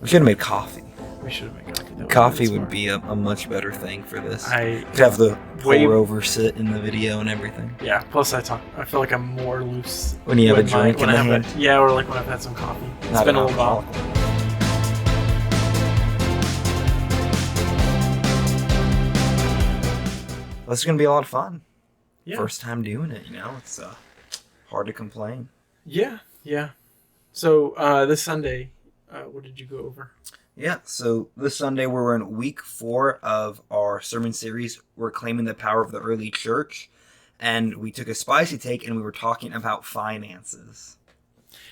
We should have made coffee. We should have made coffee. Coffee would be a much better thing for this. I could have the pour over sit in the video and everything. Yeah. Plus, I feel like I'm more loose when you have a drink in the hand. Or like when I've had some coffee. It's been a little while. Well, this is gonna be a lot of fun. Yeah. First time doing it, it's hard to complain. Yeah. So this Sunday, what did you go over? Yeah, so this Sunday we're in week 4 of our sermon series, We're Claiming the Power of the Early Church, and we took a spicy take and we were talking about finances.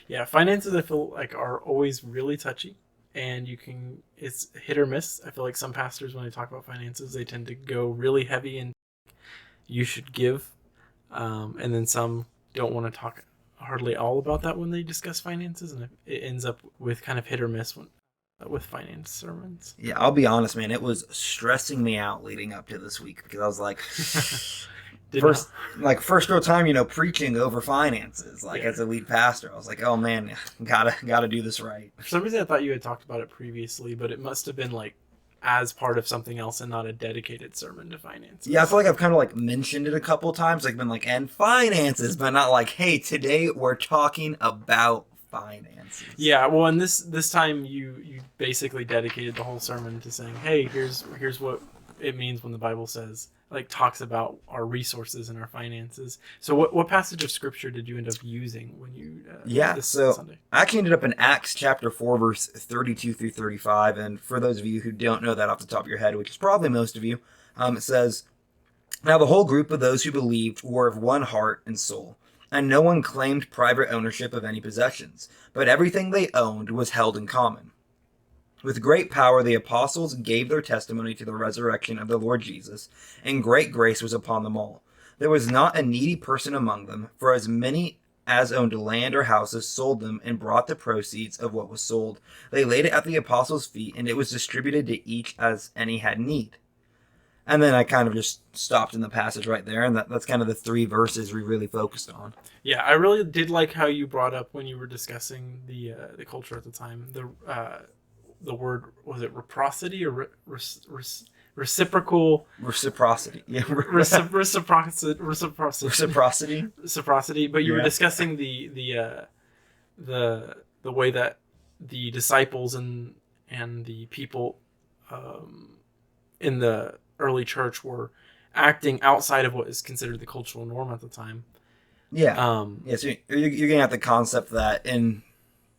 Yeah, finances I feel like are always really touchy, and it's hit or miss. I feel like some pastors, when they talk about finances, they tend to go really heavy and you should give, and then some don't want to talk hardly all about that when they discuss finances, and it ends up with kind of hit or miss with finance sermons. Yeah, I'll be honest, man. It was stressing me out leading up to this week because I was like, first real time, preaching over finances, as a lead pastor. I was like, oh man, gotta do this right. For some reason, I thought you had talked about it previously, but it must have been as part of something else and not a dedicated sermon to finances. Yeah, I feel like I've kind of mentioned it a couple times, and finances, but not hey, today we're talking about finances. Yeah, well, and this time you basically dedicated the whole sermon to saying, hey, here's what it means when the Bible says, talks about our resources and our finances. So what passage of scripture did you end up using when you Sunday? I actually ended up in Acts chapter 4, verse 32 through 35, and for those of you who don't know that off the top of your head, which is probably most of you, it says, "Now the whole group of those who believed were of one heart and soul, and no one claimed private ownership of any possessions, but everything they owned was held in common. With great power the apostles gave their testimony to the resurrection of the Lord Jesus, and great grace was upon them all. There was not a needy person among them, for as many as owned land or houses sold them and brought the proceeds of what was sold. They laid it at the apostles' feet, and it was distributed to each as any had need." And then I kind of just stopped in the passage right there, and that's kind of the 3 verses we really focused on. Yeah, I really did like how you brought up when you were discussing the culture at the time, the word, was it reciprocity or reciprocal? Reciprocity. Yeah. Reciprocity. But you were discussing the way that the disciples and the people in the early church were acting outside of what is considered the cultural norm at the time. Yeah. So you're getting at the concept that in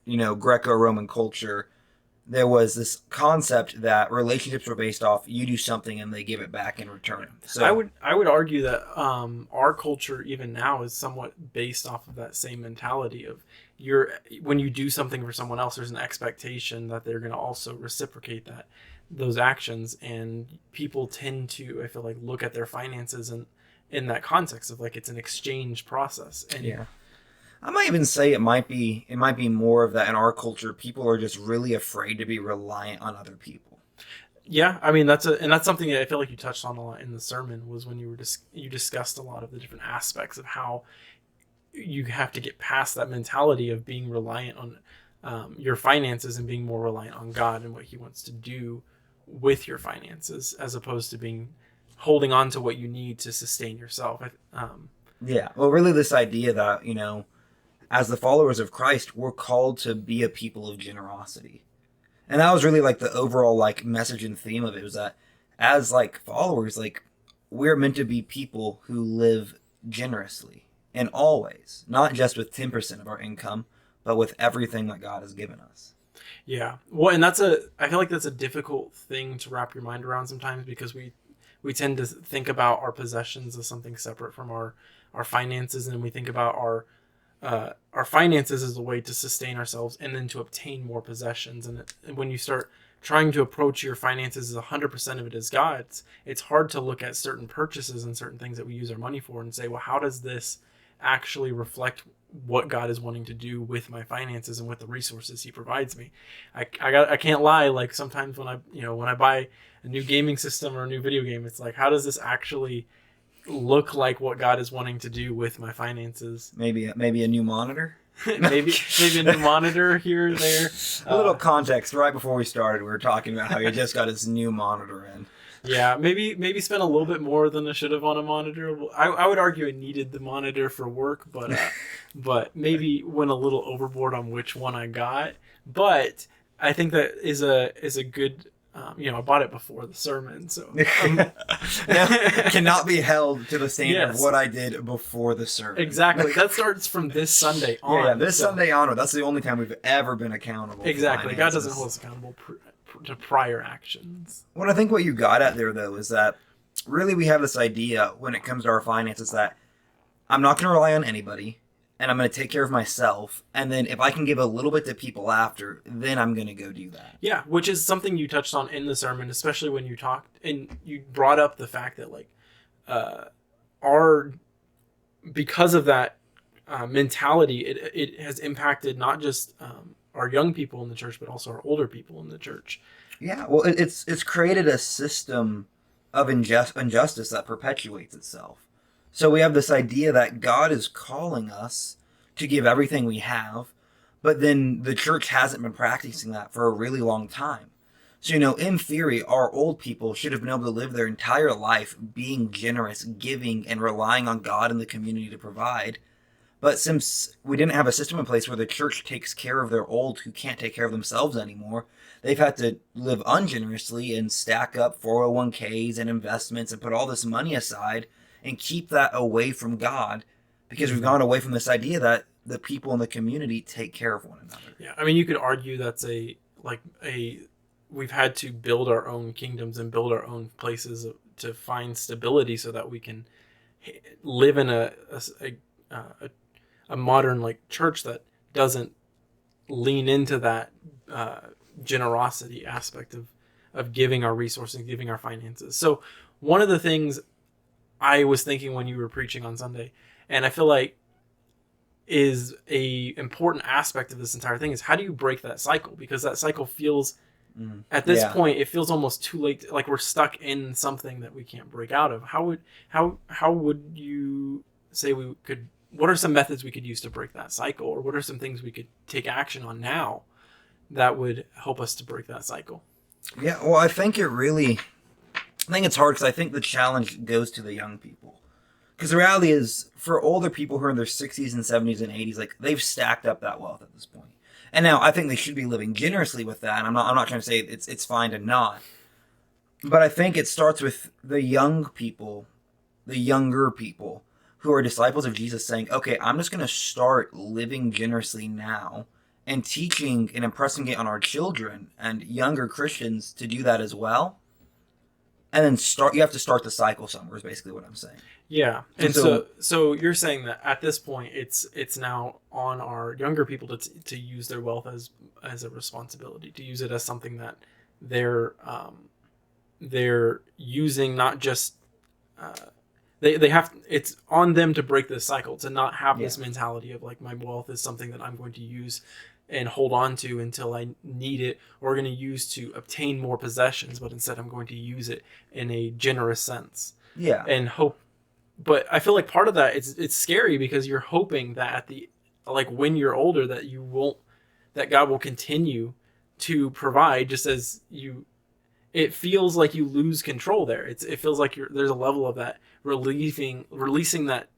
Greco-Roman culture, there was this concept that relationships were based off you do something and they give it back in return. So I would argue that our culture even now is somewhat based off of that same mentality of when you do something for someone else, there's an expectation that they're going to also reciprocate those actions, and people tend to, I feel like, look at their finances and in that context of it's an exchange process. And yeah. I might even say it might be more of that in our culture. People are just really afraid to be reliant on other people. Yeah, I mean that's something that I feel like you touched on a lot in the sermon, was when you discussed a lot of the different aspects of how you have to get past that mentality of being reliant on your finances and being more reliant on God and what He wants to do with your finances, as opposed to holding on to what you need to sustain yourself. Yeah, well, really, this idea that as the followers of Christ, we're called to be a people of generosity. And that was really the overall message and theme of it, was that as followers, we're meant to be people who live generously in all ways, not just with 10% of our income, but with everything that God has given us. Yeah. Well, and I feel like that's a difficult thing to wrap your mind around sometimes, because we tend to think about our possessions as something separate from our finances, and we think about our finances as a way to sustain ourselves and then to obtain more possessions. And when you start trying to approach your finances as 100% of it as God's, it's hard to look at certain purchases and certain things that we use our money for and say, well, how does this actually reflect what God is wanting to do with my finances and with the resources He provides me? I can't lie. Sometimes when I buy a new gaming system or a new video game, it's how does this actually look like what God is wanting to do with my finances? Maybe a new monitor. maybe a new monitor here or there. A little context. Right before we started, we were talking about how he just got his new monitor in. Yeah, maybe spent a little bit more than I should have on a monitor. I would argue I needed the monitor for work, but maybe went a little overboard on which one I got. But I think that is a good. I bought it before the sermon, so cannot be held to the standard of Yes. what I did before the sermon. Exactly. That starts from this Sunday on. Yeah, this Sunday onward. That's the only time we've ever been accountable. Exactly. For God finances. doesn't hold us accountable to prior actions. Well, I think what you got at there, though, is that really we have this idea when it comes to our finances that I'm not going to rely on anybody, and I'm going to take care of myself, and then if I can give a little bit to people after, then I'm going to go do that. Yeah, which is something you touched on in the sermon, especially when you talked and you brought up the fact that because of that mentality, it has impacted not just our young people in the church, but also our older people in the church. Yeah, well, it's created a system of injustice that perpetuates itself. So we have this idea that God is calling us to give everything we have, but then the church hasn't been practicing that for a really long time. So, in theory, our old people should have been able to live their entire life being generous, giving, and relying on God and the community to provide. But since we didn't have a system in place where the church takes care of their old who can't take care of themselves anymore, they've had to live ungenerously and stack up 401ks and investments and put all this money aside and keep that away from God because we've gone away from this idea that the people in the community take care of one another. Yeah, I mean, you could argue that's we've had to build our own kingdoms and build our own places to find stability so that we can live in a modern church that doesn't lean into that generosity aspect of giving our resources, giving our finances. So one of the things I was thinking when you were preaching on Sunday, and I feel like is a important aspect of this entire thing, is how do you break that cycle? Because that cycle feels at this point, it feels almost too late. Like we're stuck in something that we can't break out of. How would you say we could? What are some methods we could use to break that cycle, or what are some things we could take action on now that would help us to break that cycle? Yeah, well, I think it's hard because I think the challenge goes to the young people. Because the reality is, for older people who are in their 60s and 70s and 80s, they've stacked up that wealth at this point. And now I think they should be living generously with that. I'm not trying to say it's fine to not. But I think it starts with the young people, the younger people who are disciples of Jesus saying, okay, I'm just going to start living generously now and teaching and impressing it on our children and younger Christians to do that as well. And then you have to start the cycle somewhere is basically what I'm saying. Yeah. And so you're saying that at this point it's now on our younger people to use their wealth as a responsibility, to use it as something that they're using, not just they have, it's on them to break this cycle, to not have this mentality of my wealth is something that I'm going to use and hold on to until I need it, or going to use to obtain more possessions, but instead I'm going to use it in a generous sense. Yeah. And hope. But I feel like part of that, it's scary because you're hoping that when you're older that God will continue to provide, just as it feels like you lose control there. It feels like there's a level of that releasing that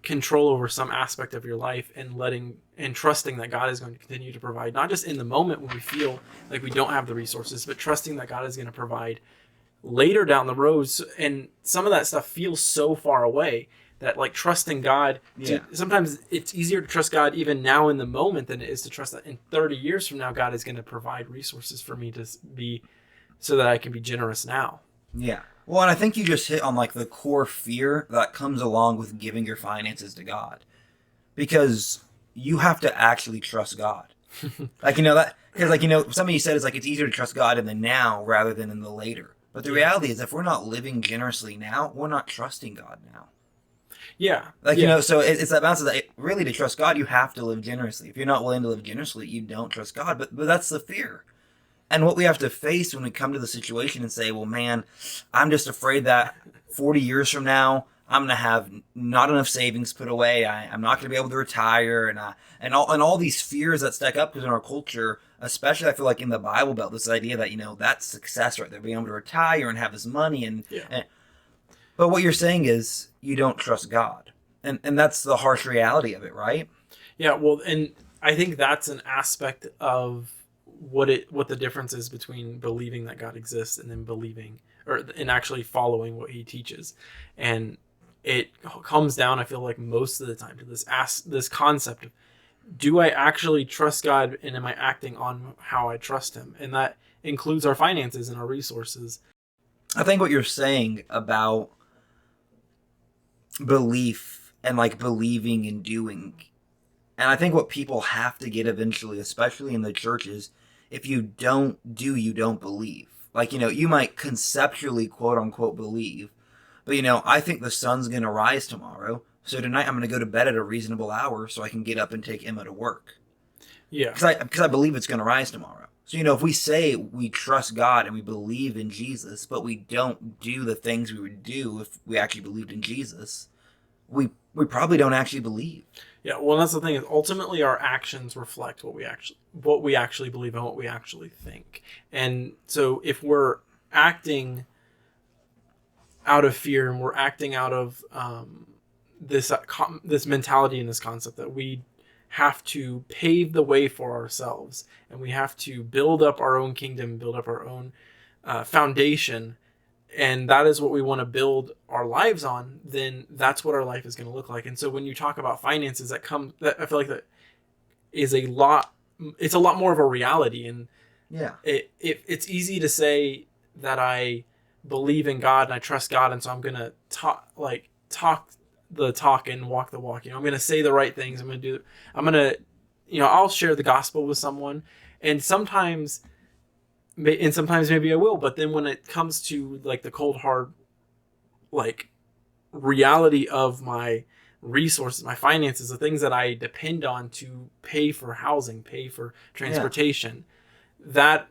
control over some aspect of your life and trusting that God is going to continue to provide, not just in the moment when we feel like we don't have the resources, but trusting that God is going to provide later down the road. And some of that stuff feels so far away that trusting God, sometimes it's easier to trust God even now in the moment than it is to trust that in 30 years from now, God is going to provide resources for me to be, so that I can be generous now. Yeah. Well, and I think you just hit on the core fear that comes along with giving your finances to God, because you have to actually trust God. Because some of you said it's easier to trust God in the now rather than in the later. But the reality is, if we're not living generously now, we're not trusting God now. Yeah. So it's that balance that really to trust God, you have to live generously. If you're not willing to live generously, you don't trust God. But that's the fear. And what we have to face when we come to the situation and say, well, man, I'm just afraid that 40 years from now, I'm going to have not enough savings put away. I'm not going to be able to retire, and all these fears that stack up, because in our culture, especially I feel like in the Bible Belt, this idea that that's success right there, being able to retire and have this money, but what you're saying is you don't trust God, and that's the harsh reality of it, right? Yeah, well, and I think that's an aspect of what the difference is between believing that God exists and then believing and actually following what he teaches. And it comes down, I feel like most of the time, to this concept of, do I actually trust God, and am I acting on how I trust him? And that includes our finances and our resources. I think what you're saying about belief and like believing and doing, and I think what people have to get eventually, especially in the churches, if you don't do, you don't believe. Like, you might conceptually, quote unquote, believe, but I think the sun's going to rise tomorrow. So tonight I'm going to go to bed at a reasonable hour so I can get up and take Emma to work. Yeah. Because I believe it's going to rise tomorrow. So, if we say we trust God and we believe in Jesus, but we don't do the things we would do if we actually believed in Jesus, we probably don't actually believe. Yeah, well, that's the thing, is ultimately our actions reflect what we actually believe and what we actually think. And so if we're acting out of fear, and we're acting out of this mentality and this concept that we have to pave the way for ourselves, and we have to build up our own kingdom, build up our own foundation, and that is what we want to build our lives on, then that's what our life is going to look like. And so when you talk about finances, that I feel like that is it's a lot more of a reality. And it's easy to say that I believe in God and I trust God, and so I'm going to talk the talk and walk the walk. I'm going to say the right things. I'll share the gospel with someone, and sometimes maybe I will, but then when it comes to like the cold hard like reality of my resources, my finances, the things that I depend on to pay for housing, pay for transportation, that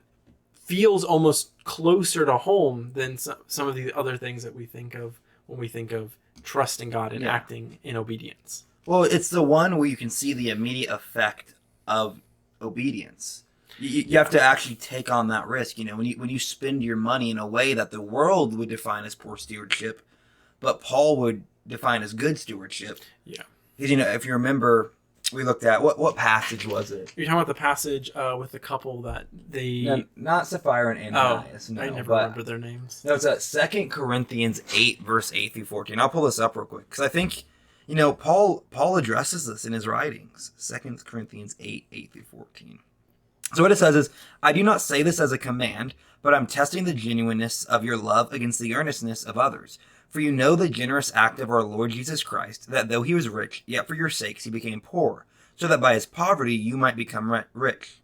feels almost closer to home than some of the other things that we think of when we think of trusting God and acting in obedience. Well, it's the one where you can see the immediate effect of obedience. You have to actually take on that risk. When you spend your money in a way that the world would define as poor stewardship, but Paul would define as good stewardship. Yeah. Because, if you remember, we looked at, what passage was it? You're talking about the passage with the couple that they... No, not Sapphira and Ananias. I never remember their names. No, it's 2 Corinthians 8, verse 8 through 14. I'll pull this up real quick, because I think, Paul addresses this in his writings. 2 Corinthians 8, 8 through 14. So what it says is, I do not say this as a command, but I'm testing the genuineness of your love against the earnestness of others. For you know the generous act of our Lord Jesus Christ, that though he was rich, yet for your sakes he became poor, so that by his poverty you might become rich.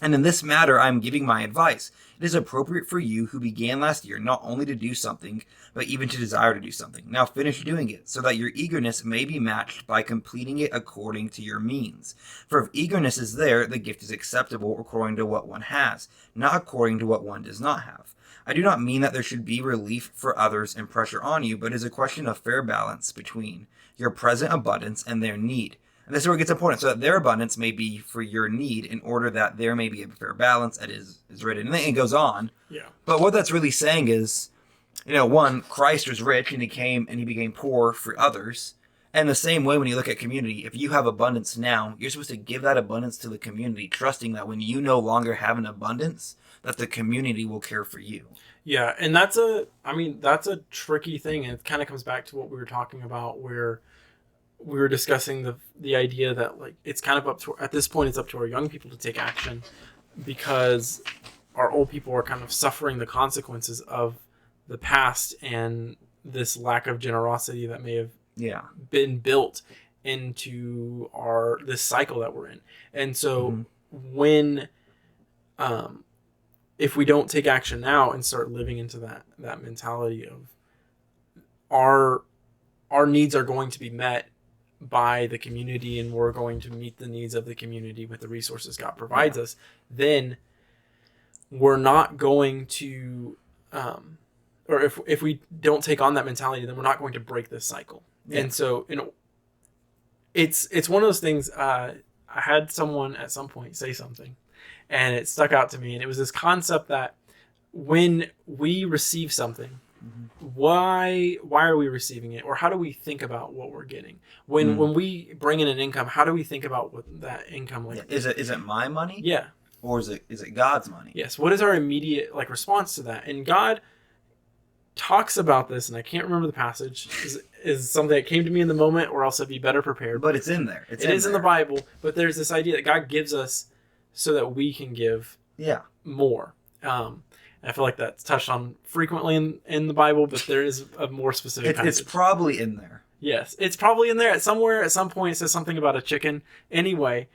And in this matter I am giving my advice. It is appropriate for you who began last year not only to do something, but even to desire to do something. Now finish doing it, so that your eagerness may be matched by completing it according to your means. For if eagerness is there, the gift is acceptable according to what one has, not according to what one does not have. I do not mean that there should be relief for others and pressure on you, but it is a question of fair balance between your present abundance and their need. And this is where it gets important, so that their abundance may be for your need, in order that there may be a fair balance, that is written. And then it goes on. Yeah. But what that's really saying is, one, Christ was rich and he became poor for others. And the same way when you look at community, if you have abundance now, you're supposed to give that abundance to the community, trusting that when you no longer have an abundance, that the community will care for you. Yeah, and that's a tricky thing, and it kind of comes back to what we were talking about, where we were discussing the idea that like it's kind of at this point it's up to our young people to take action, because our old people are kind of suffering the consequences of the past and this lack of generosity that may have been built into this cycle that we're in. And so when if we don't take action now and start living into that mentality of our needs are going to be met by the community, and we're going to meet the needs of the community with the resources God provides us, then we're not going to or if we don't take on that mentality, then we're not going to break this cycle. Yeah. And so, it's one of those things. I had someone at some point say something, and it stuck out to me. And it was this concept that when we receive something, why are we receiving it, or how do we think about what we're getting? When we bring in an income, how do we think about what that income like? Is it my money? Yeah. Or is it God's money? Yes. What is our immediate response to that? And God talks about this, and I can't remember the passage. Is something that came to me in the moment, or else I'd be better prepared. But it's in there. It is in the Bible, but there's this idea that God gives us so that we can give more. I feel like that's touched on frequently in the Bible, but there is a more specific passage. It's probably in there. Yes, it's probably in there at some point. It says something about a chicken. Anyway,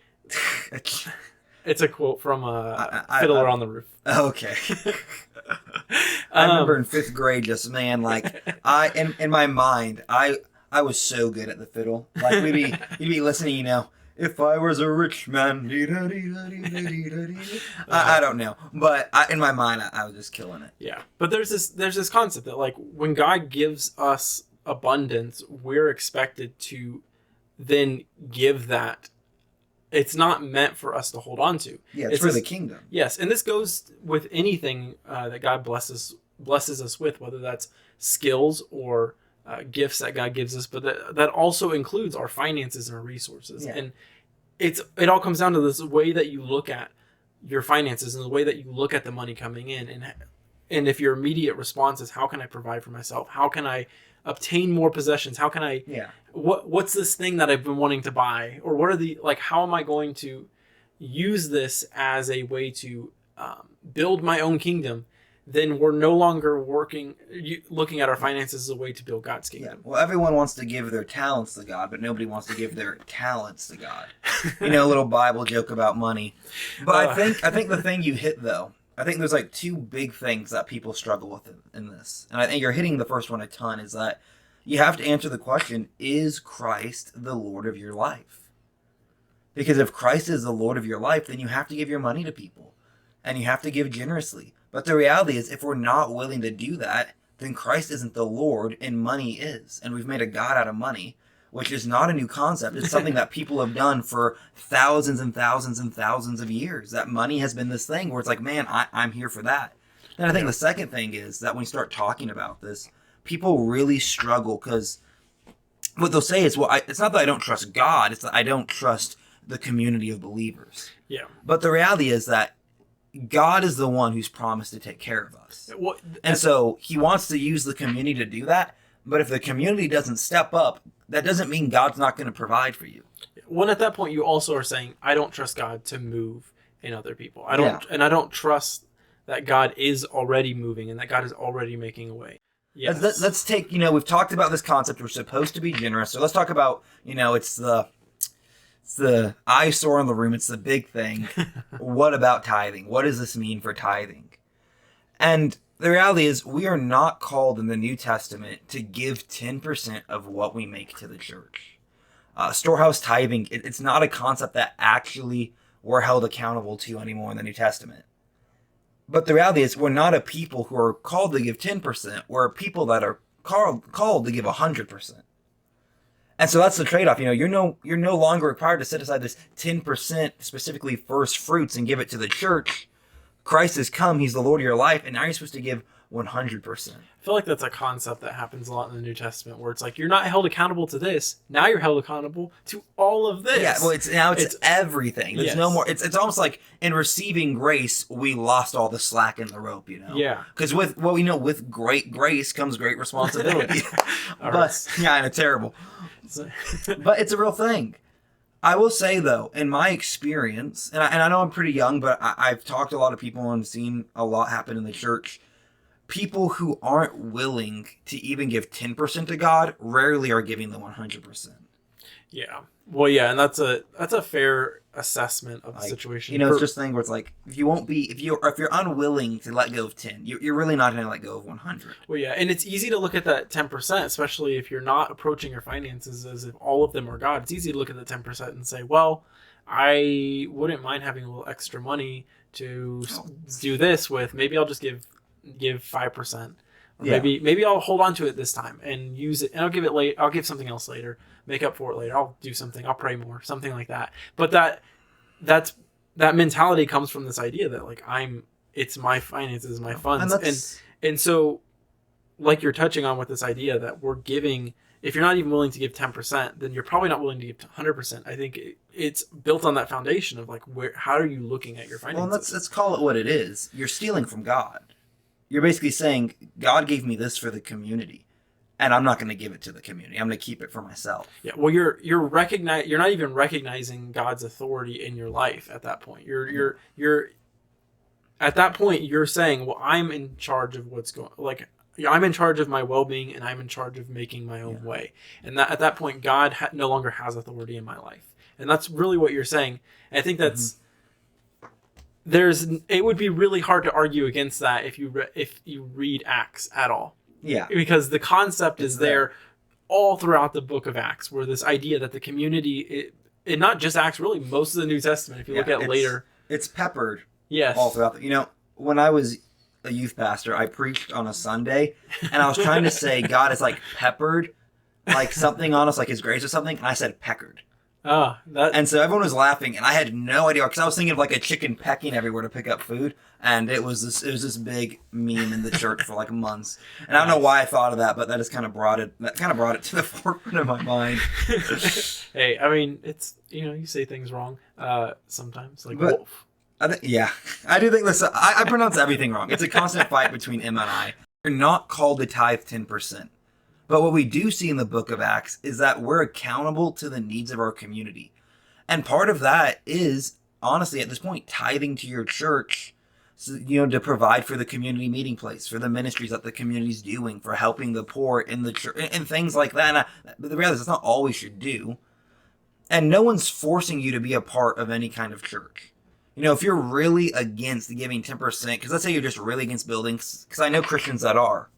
it's a quote from Fiddler on the Roof. Okay. I remember in 5th grade, in my mind, I was so good at the fiddle. Like you'd be listening, if I was a rich man, I don't know, but in my mind, I was just killing it. Yeah, but there's this concept that when God gives us abundance, we're expected to then give that. It's not meant for us to hold on to. Yeah, it's for the kingdom. Yes, and this goes with anything that God blesses us with, whether that's skills or gifts that God gives us, but that also includes our finances and our resources. Yeah. And it all comes down to this way that you look at your finances and the way that you look at the money coming in, and if your immediate response is, how can I provide for myself? How can I obtain more possessions? How can I what's this thing that I've been wanting to buy? Or what are how am I going to use this as a way to build my own kingdom? Then we're no longer looking at our finances as a way to build God's kingdom. Yeah. Well, everyone wants to give their talents to God, but nobody wants to give their talents to God. A little Bible joke about money. But I think the thing you hit, though, I think there's 2 big things that people struggle with in this. And I think you're hitting the first one a ton, is that you have to answer the question, is Christ the Lord of your life? Because if Christ is the Lord of your life, then you have to give your money to people. And you have to give generously. But the reality is, if we're not willing to do that, then Christ isn't the Lord and money is. And we've made a God out of money, which is not a new concept. It's something that people have done for thousands and thousands and thousands of years. That money has been this thing where it's man, I'm here for that. And I think the second thing is that when you start talking about this, people really struggle because what they'll say is, it's not that I don't trust God, it's that I don't trust the community of believers. Yeah. But the reality is that God is the one who's promised to take care of us. And so he wants to use the community to do that. But if the community doesn't step up, that doesn't mean God's not going to provide for you. Well, at that point, you also are saying, I don't trust God to move in other people. I don't trust that God is already moving and that God is already making a way. Yes. Let's take, we've talked about this concept. We're supposed to be generous. So let's talk about, it's the eyesore in the room. It's the big thing. What about tithing? What does this mean for tithing? And the reality is, we are not called in the New Testament to give 10% of what we make to the church. Storehouse tithing, it's not a concept that actually we're held accountable to anymore in the New Testament. But the reality is, we're not a people who are called to give 10%. We're a people that are called to give 100%. And so that's the trade-off. You're no longer required to set aside this 10%, specifically first fruits, and give it to the church. Christ has come. He's the Lord of your life. And now you're supposed to give 100%. I feel like that's a concept that happens a lot in the New Testament, where it's you're not held accountable to this. Now you're held accountable to all of this. Yeah, well, it's everything. There's no more. It's almost like in receiving grace, we lost all the slack in the rope, Yeah. Because with great grace comes great responsibility. Terrible. But it's a real thing. I will say, though, in my experience, and I know I'm pretty young, but I've talked to a lot of people and seen a lot happen in the church. People who aren't willing to even give 10% to God rarely are giving the 100%. Yeah. Well, yeah, and that's a fair assessment of the situation. It's just a thing where it's if you're unwilling to let go of 10, you're really not going to let go of 100. Well, yeah, and it's easy to look at that 10%, especially if you're not approaching your finances as if all of them are God. It's easy to look at the 10% and say, well, I wouldn't mind having a little extra money to do this with. Maybe I'll just give 5%. Or Yeah. maybe I'll hold on to it this time and use it, and I'll give it late. I'll give something else later, make up for it later. I'll do something. I'll pray more, something like that. But that mentality comes from this idea that like it's my finances, my funds, and so like you're touching on with this idea that we're giving. If you're not even willing to give 10%, then you're probably not willing to give 100%. I think it's built on that foundation of like, how are you looking at your finances? Well, let's call it what it is. You're stealing from God. You're basically saying, God gave me this for the community, and I'm not going to give it to the community. I'm going to keep it for myself. Yeah. Well, you're not even recognizing God's authority in your life at that point. You're at that point you're saying, well, I'm in charge of what's going. Like, I'm in charge of my well-being, and I'm in charge of making my own way. And that at that point, God no longer has authority in my life. And that's really what you're saying. And I think that's it would be really hard to argue against that if you read Acts at all. Yeah. Because the concept is there all throughout the book of Acts, where this idea that the community, and not just Acts, really most of the New Testament, if you look at it later. It's peppered Yes. all throughout. When I was a youth pastor, I preached on a Sunday, and I was trying to say God is like peppered, like something on us, like His grace or something, and I said peckered. And so everyone was laughing, and I had no idea, because I was thinking of like a chicken pecking everywhere to pick up food, and it was this big meme in the church for like months. And I don't know why I thought of that, but that just kind of brought it to the forefront of my mind. Hey, I mean, it's you say things wrong sometimes, like but, wolf. I do think this. I pronounce everything wrong. It's a constant fight between Emma and I. We're not called to tithe 10%. But what we do see in the book of Acts is that we're accountable to the needs of our community. And part of that is, honestly, at this point, tithing to your church, so, to provide for the community meeting place, for the ministries that the community's doing, for helping the poor in the church, and things like that. But the reality is, it's not all we should do. And no one's forcing you to be a part of any kind of church. If you're really against giving 10%, because let's say you're just really against buildings, because I know Christians that are,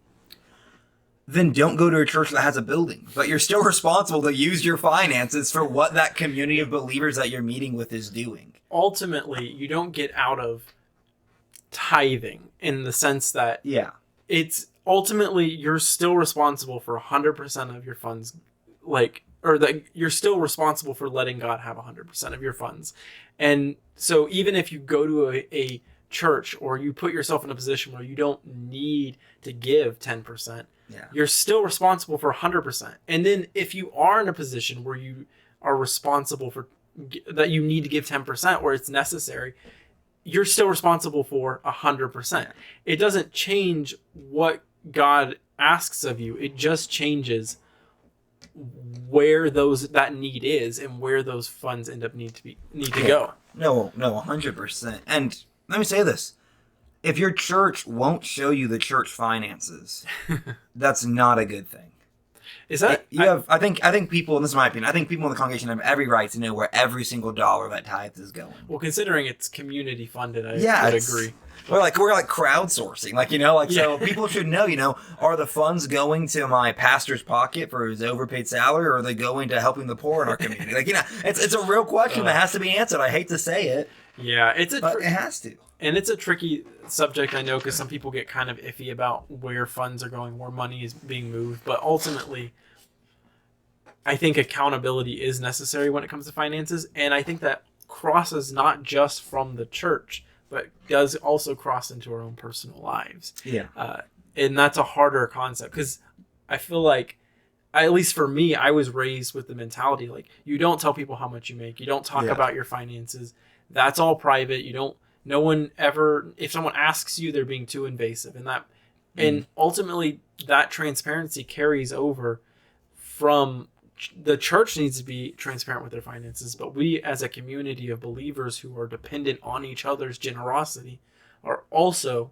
then don't go to a church that has a building. But you're still responsible to use your finances for what that community of believers that you're meeting with is doing. Ultimately, you don't get out of tithing in the sense that it's ultimately you're still responsible for 100% of your funds, or that you're still responsible for letting God have 100% of your funds. And so even if you go to a church, or you put yourself in a position where you don't need to give 10%, you're still responsible for 100%. And then if you are in a position where you are responsible for that, you need to give 10% where it's necessary, you're still responsible for 100%. It doesn't change what God asks of you. It just changes where that need is and where those funds end up need to go. No, 100%. And let me say this. If your church won't show you the church finances, that's not a good thing. Is that I think people, and this is my opinion, I think people in the congregation have every right to know where every single dollar that tithe is going. Well, considering it's community funded, I would agree. We're like crowdsourcing, so people should know, are the funds going to my pastor's pocket for his overpaid salary, or are they going to helping the poor in our community? It's a real question that has to be answered. I hate to say it. Yeah, but it has to. And it's a tricky subject, I know, because some people get kind of iffy about where funds are going, where money is being moved. But ultimately, I think accountability is necessary when it comes to finances. And I think that crosses not just from the church, but does also cross into our own personal lives. Yeah. And that's a harder concept, because I feel like, at least for me, I was raised with the mentality, like, you don't tell people how much you make. You don't talk about your finances. That's all private. No one ever, if someone asks you, they're being too invasive. And ultimately that transparency carries over from the church needs to be transparent with their finances, but we as a community of believers who are dependent on each other's generosity are also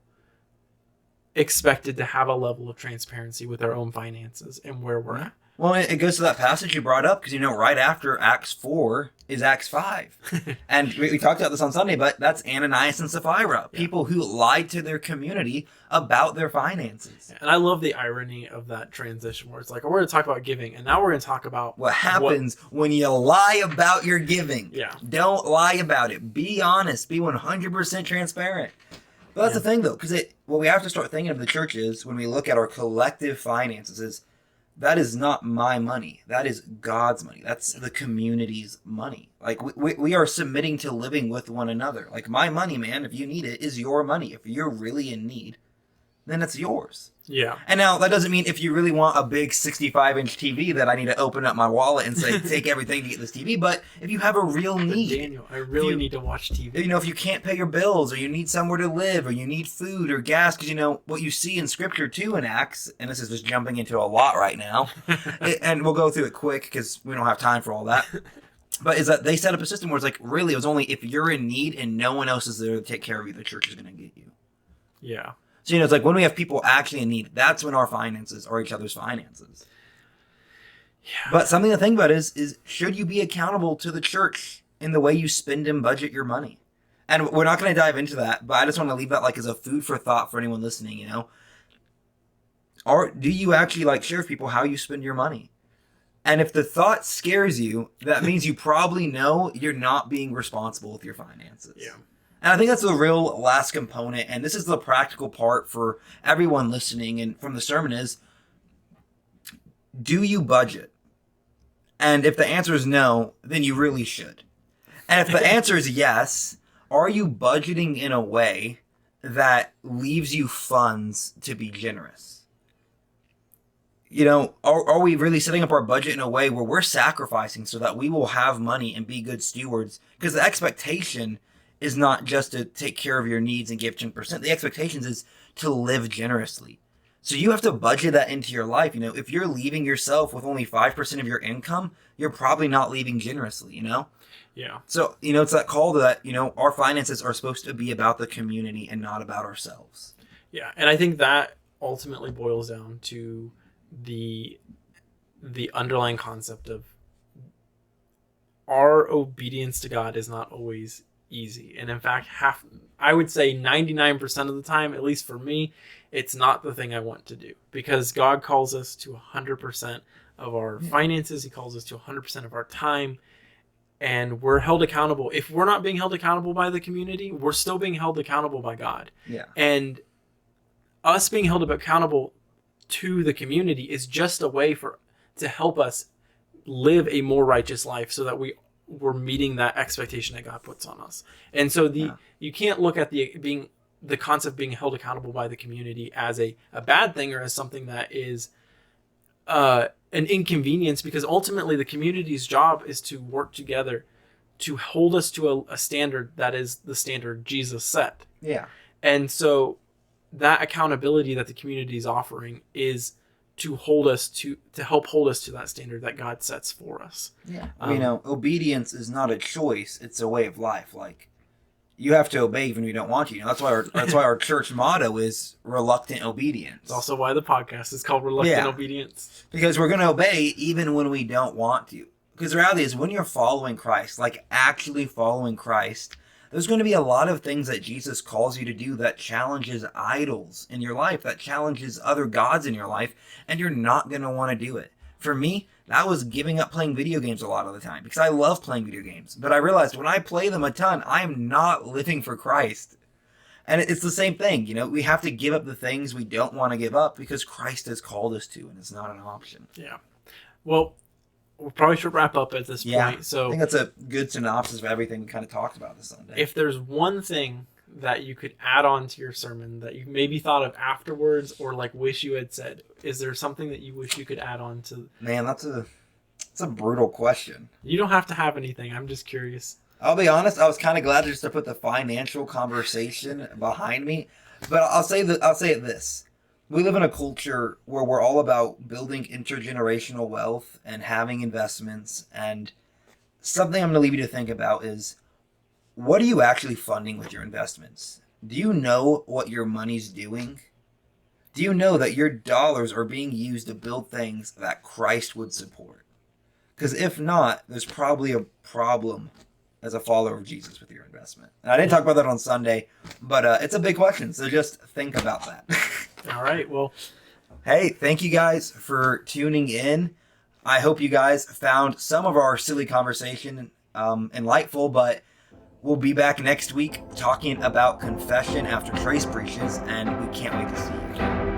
expected to have a level of transparency with our own finances and where we're at. Well, it goes to that passage you brought up, because, right after Acts 4 is Acts 5. And we talked about this on Sunday, but that's Ananias and Sapphira, people who lied to their community about their finances. And I love the irony of that transition where it's like, we're going to talk about giving, and now we're going to talk about what happens when you lie about your giving. Yeah. Don't lie about it. Be honest. Be 100% transparent. But that's the thing, though, because what we have to start thinking of the church is, when we look at our collective finances, is that is not my money. That is God's money. That's the community's money. Like, we are submitting to living with one another. Like, my money, man, if you need it, is your money. If you're really in need, then it's yours. Yeah. And now, that doesn't mean if you really want a big 65-inch TV that I need to open up my wallet and say, take everything to get this TV. But if you have a real need. Daniel, I really need to watch TV. You know, if you can't pay your bills, or you need somewhere to live, or you need food or gas, because, you know, what you see in Scripture, too, in Acts, and this is just jumping into a lot right now, and we'll go through it quick because we don't have time for all that. But is that they set up a system where it's like, really, it was only if you're in need and no one else is there to take care of you, the church is going to get you. Yeah. So, you know, it's like when we have people actually in need, that's when our finances are each other's finances. Yeah. But something to think about is should you be accountable to the church in the way you spend and budget your money? And we're not going to dive into that, but I just want to leave that like as a food for thought for anyone listening, you know? Or do you actually like share with people how you spend your money? And if the thought scares you, that means you probably know you're not being responsible with your finances. Yeah. And I think that's the real last component, and this is the practical part for everyone listening and from the sermon is, do you budget? And if the answer is no, then you really should. And if the answer is yes, are you budgeting in a way that leaves you funds to be generous? You know, are we really setting up our budget in a way where we're sacrificing so that we will have money and be good stewards? Because the expectation is not just to take care of your needs and give 10%. The expectation is to live generously. So you have to budget that into your life. You know, if you're leaving yourself with only 5% of your income, you're probably not leaving generously, you know? Yeah. So, you know, it's that call to that, you know, our finances are supposed to be about the community and not about ourselves. Yeah. And I think that ultimately boils down to the underlying concept of our obedience to God is not always easy. And in fact, I would say 99% of the time, at least for me, it's not the thing I want to do, because God calls us to 100% of our finances. He calls us to 100% of our time, and we're held accountable. If we're not being held accountable by the community, we're still being held accountable by God. Yeah. And us being held accountable to the community is just a way to help us live a more righteous life, so that we're meeting that expectation that God puts on us. And so you can't look at the concept of being held accountable by the community as a bad thing or as something that is an inconvenience, because ultimately the community's job is to work together to hold us to a standard that is the standard Jesus set. Yeah. And so that accountability that the community is offering is to help hold us to that standard that God sets for us. Yeah. You know, obedience is not a choice, it's a way of life. Like, you have to obey even if you don't want to. You know, that's why our church motto is reluctant obedience. It's also why the podcast is called Reluctant Obedience. Because we're going to obey even when we don't want to. Because the reality is, when you're following Christ, like actually following Christ, there's going to be a lot of things that Jesus calls you to do that challenges idols in your life, that challenges other gods in your life, and you're not going to want to do it. For me, that was giving up playing video games a lot of the time, because I love playing video games. But I realized when I play them a ton, I am not living for Christ. And it's the same thing, you know, we have to give up the things we don't want to give up because Christ has called us to, and it's not an option. Yeah. Well, we probably should wrap up at this point. So I think that's a good synopsis of everything we kind of talked about this Sunday. If there's one thing that you could add on to your sermon that you maybe thought of afterwards, or like wish you had said, is there something that you wish you could add on to? Man, that's a brutal question. You don't have to have anything. I'm just curious. I'll be honest, I was kind of glad just to put the financial conversation behind me. But I'll say it this. We live in a culture where we're all about building intergenerational wealth and having investments. And something I'm going to leave you to think about is, what are you actually funding with your investments? Do you know what your money's doing? Do you know that your dollars are being used to build things that Christ would support? Because if not, there's probably a problem as a follower of Jesus with your investment. And I didn't talk about that on Sunday, but it's a big question. So just think about that. All right. Well, hey, thank you guys for tuning in. I hope you guys found some of our silly conversation insightful, but We'll be back next week talking about confession after trace breaches, and we can't wait to see you.